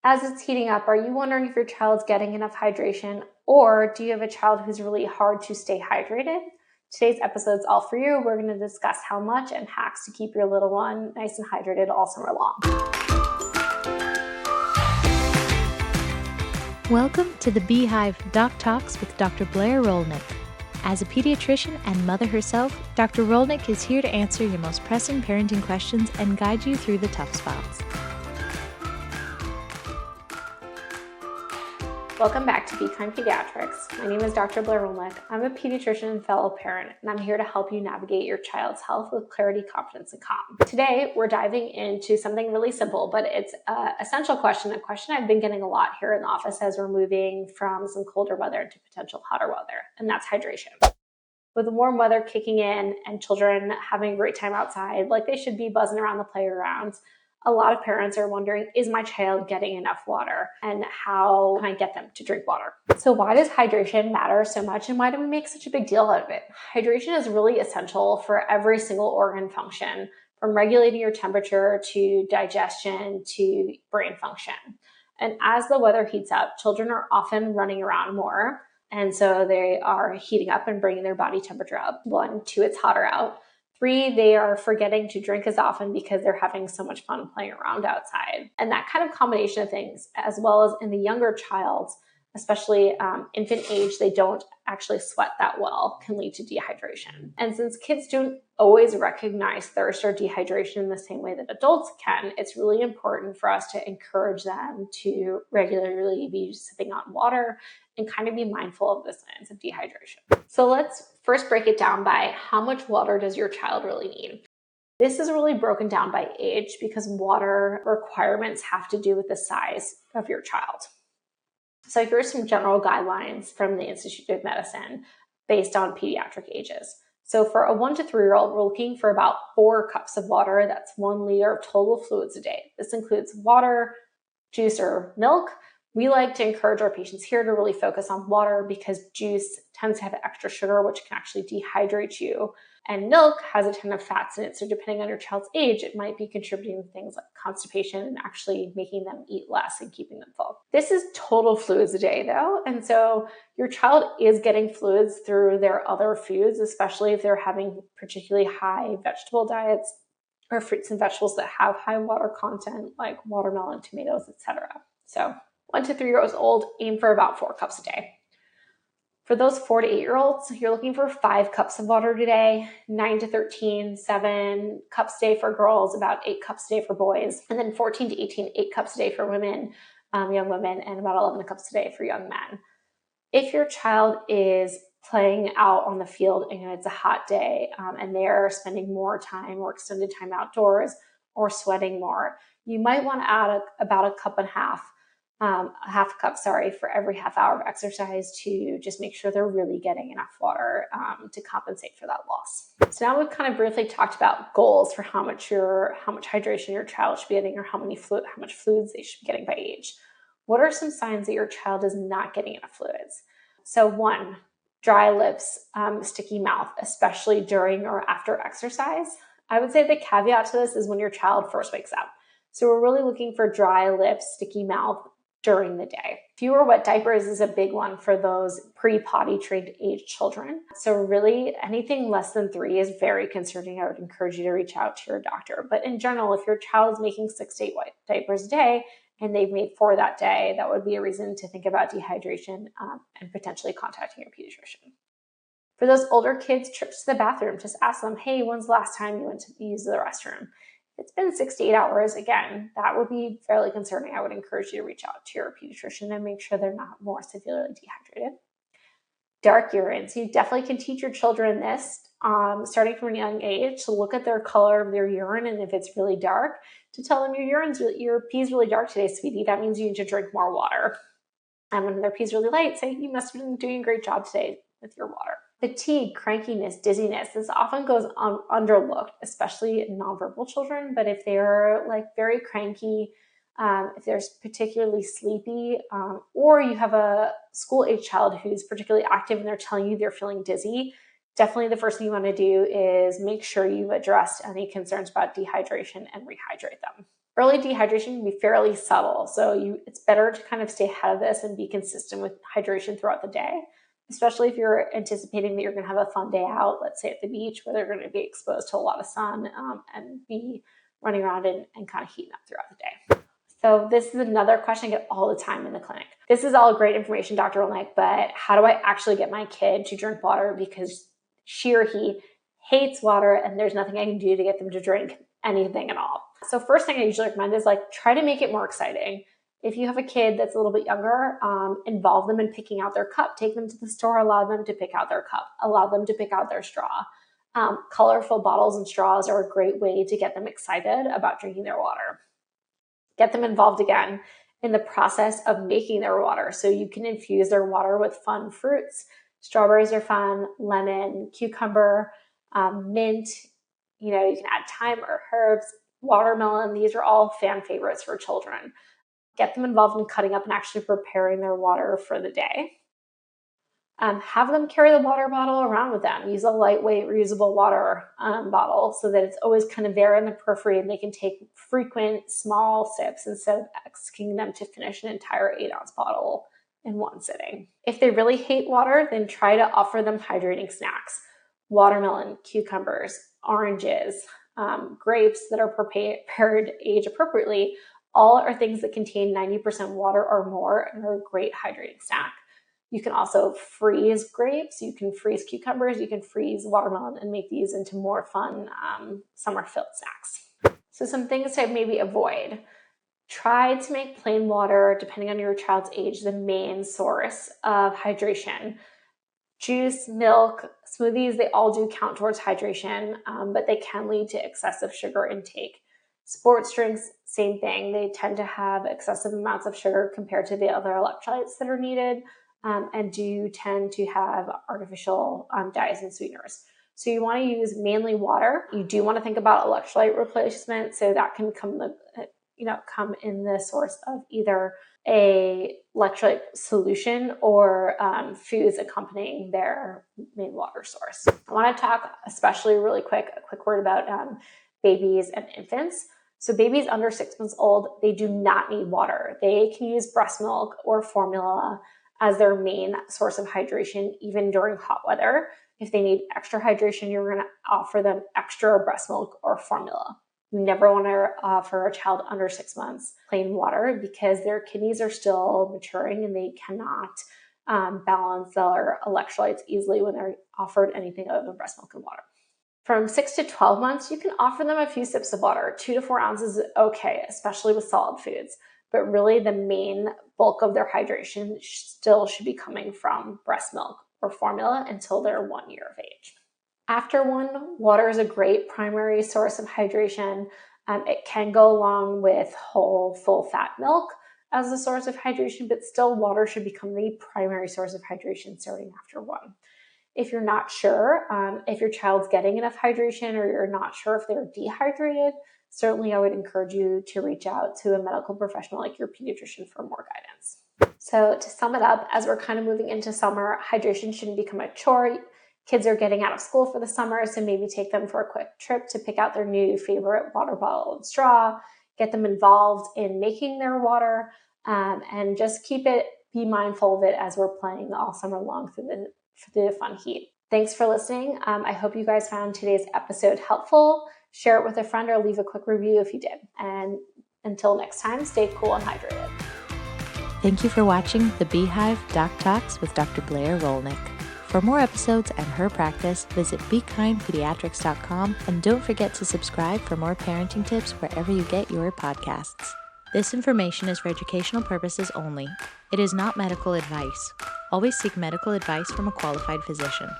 As it's heating up, are you wondering if your child's getting enough hydration, or do you have a child who's really hard to stay hydrated? Today's episode's all for you. We're going to discuss how much and hacks to keep your little one nice and hydrated all summer long. Welcome to the Beehive Doc Talks with Dr. Blair Rolnick. As a pediatrician and mother herself, Dr. Rolnick is here to answer your most pressing parenting questions and guide you through the tough spots. Welcome back to Be Kind Pediatrics. My name is Dr. Blair Rolnick. I'm a pediatrician and fellow parent, and I'm here to help you navigate your child's health with clarity, confidence, and calm. Today, we're diving into something really simple, but it's an essential question, a question I've been getting a lot here in the office as we're moving from some colder weather into potential hotter weather, and that's hydration. With the warm weather kicking in and children having a great time outside, like they should be buzzing around the playgrounds, a lot of parents are wondering, is my child getting enough water? And how can I get them to drink water? So why does hydration matter so much, and why do we make such a big deal out of it? Hydration is really essential for every single organ function, from regulating your temperature to digestion to brain function. And as the weather heats up, children are often running around more. And so they are heating up and bringing their body temperature up. 1, 2, it's hotter out. 3, they are forgetting to drink as often because they're having so much fun playing around outside. And that kind of combination of things, as well as in the younger child, especially infant age, they don't actually sweat that well, can lead to dehydration. And since kids don't always recognize thirst or dehydration in the same way that adults can, it's really important for us to encourage them to regularly be sipping on water and kind of be mindful of the signs of dehydration. So let's first break it down by how much water does your child really need. This is really broken down by age because water requirements have to do with the size of your child. So here's some general guidelines from the Institute of Medicine based on pediatric ages. So for a 1 to 3-year-old, we're looking for about 4 cups of water. That's 1 liter of total fluids a day. This includes water, juice, or milk. We like to encourage our patients here to really focus on water because juice tends to have extra sugar, which can actually dehydrate you. And milk has a ton of fats in it. So depending on your child's age, it might be contributing to things like constipation and actually making them eat less and keeping them full. This is total fluids a day though. And so your child is getting fluids through their other foods, especially if they're having particularly high vegetable diets or fruits and vegetables that have high water content like watermelon, tomatoes, etc. So 1 to 3-year-olds old, aim for about 4 cups a day. For those 4 to 8-year-olds, you're looking for 5 cups of water a day. 9 to 13, 7 cups a day for girls, about 8 cups a day for boys. And then 14 to 18, 8 cups a day for women, young women, and about 11 cups a day for young men. If your child is playing out on the field and it's a hot day and they're spending more time or extended time outdoors or sweating more, you might want to add about a cup and a half for every half hour of exercise to just make sure they're really getting enough water to compensate for that loss. So now we've kind of briefly talked about goals for how much hydration your child should be getting or how much fluids they should be getting by age. What are some signs that your child is not getting enough fluids? So 1, dry lips, sticky mouth, especially during or after exercise. I would say the caveat to this is when your child first wakes up. So we're really looking for dry lips, sticky mouth during the day. Fewer wet diapers is a big one for those pre-potty trained age children. So really anything less than 3 is very concerning. I would encourage you to reach out to your doctor. But in general, if your child is making 6 to 8 wet diapers a day and they've made 4 that day, that would be a reason to think about dehydration and potentially contacting your pediatrician. For those older kids, trips to the bathroom, just ask them, hey, when's the last time you went to use the restroom? It's been 6 to 8 hours. Again, that would be fairly concerning. I would encourage you to reach out to your pediatrician and make sure they're not more severely dehydrated. Dark urine. So you definitely can teach your children this, starting from a young age, to look at their color of their urine, and if it's really dark, to tell them your pee is really dark today, sweetie. That means you need to drink more water. And when their pee is really light, say you must have been doing a great job today with your water. Fatigue, crankiness, dizziness, this often goes underlooked, especially in nonverbal children. But if they're like very cranky, if they're particularly sleepy, or you have a school-age child who's particularly active and they're telling you they're feeling dizzy, definitely the first thing you want to do is make sure you've addressed any concerns about dehydration and rehydrate them. Early dehydration can be fairly subtle, so it's better to kind of stay ahead of this and be consistent with hydration throughout the day, especially if you're anticipating that you're going to have a fun day out, let's say at the beach, where they're going to be exposed to a lot of sun and be running around and kind of heating up throughout the day. So this is another question I get all the time in the clinic. This is all great information, Dr. Rolnick, but how do I actually get my kid to drink water because she or he hates water and there's nothing I can do to get them to drink anything at all? So first thing I usually recommend is try to make it more exciting. If you have a kid that's a little bit younger, involve them in picking out their cup. Take them to the store, allow them to pick out their cup, allow them to pick out their straw. Colorful bottles and straws are a great way to get them excited about drinking their water. Get them involved again in the process of making their water. So you can infuse their water with fun fruits. Strawberries are fun, lemon, cucumber, mint. You can add thyme or herbs, watermelon. These are all fan favorites for children. Get them involved in cutting up and actually preparing their water for the day. Have them carry the water bottle around with them. Use a lightweight reusable water bottle so that it's always kind of there in the periphery and they can take frequent small sips instead of asking them to finish an entire 8-ounce bottle in one sitting. If they really hate water, then try to offer them hydrating snacks. Watermelon, cucumbers, oranges, grapes that are prepared age appropriately, all are things that contain 90% water or more and are a great hydrating snack. You can also freeze grapes, you can freeze cucumbers, you can freeze watermelon and make these into more fun summer-filled snacks. So some things to maybe avoid. Try to make plain water, depending on your child's age, the main source of hydration. Juice, milk, smoothies, they all do count towards hydration, but they can lead to excessive sugar intake. Sports drinks, same thing. They tend to have excessive amounts of sugar compared to the other electrolytes that are needed. And do tend to have artificial dyes and sweeteners. So you want to use mainly water. You do want to think about electrolyte replacement. So that can come in the source of either a electrolyte solution or foods accompanying their main water source. I want to talk especially a quick word about babies and infants. So babies under 6 months old, they do not need water. They can use breast milk or formula as their main source of hydration, even during hot weather. If they need extra hydration, you're going to offer them extra breast milk or formula. You never want to offer a child under 6 months plain water because their kidneys are still maturing and they cannot balance their electrolytes easily when they're offered anything other than breast milk and water. From 6 to 12 months, you can offer them a few sips of water. 2 to 4 ounces is okay, especially with solid foods. But really the main bulk of their hydration still should be coming from breast milk or formula until they're 1 year of age. After 1, water is a great primary source of hydration. It can go along with whole full fat milk as a source of hydration, but still water should become the primary source of hydration starting after 1. If you're not sure if your child's getting enough hydration or you're not sure if they're dehydrated, certainly I would encourage you to reach out to a medical professional like your pediatrician for more guidance. So to sum it up, as we're kind of moving into summer, hydration shouldn't become a chore. Kids are getting out of school for the summer, so maybe take them for a quick trip to pick out their new favorite water bottle and straw, get them involved in making their water, and just be mindful of it as we're playing all summer long through the fun heat. Thanks for listening. I hope you guys found today's episode helpful. Share it with a friend or leave a quick review if you did. And until next time, stay cool and hydrated. Thank you for watching the Beehive Doc Talks with Dr. Blair Rolnick. For more episodes and her practice, visit BeKindPediatrics.com and don't forget to subscribe for more parenting tips wherever you get your podcasts. This information is for educational purposes only. It is not medical advice. Always seek medical advice from a qualified physician.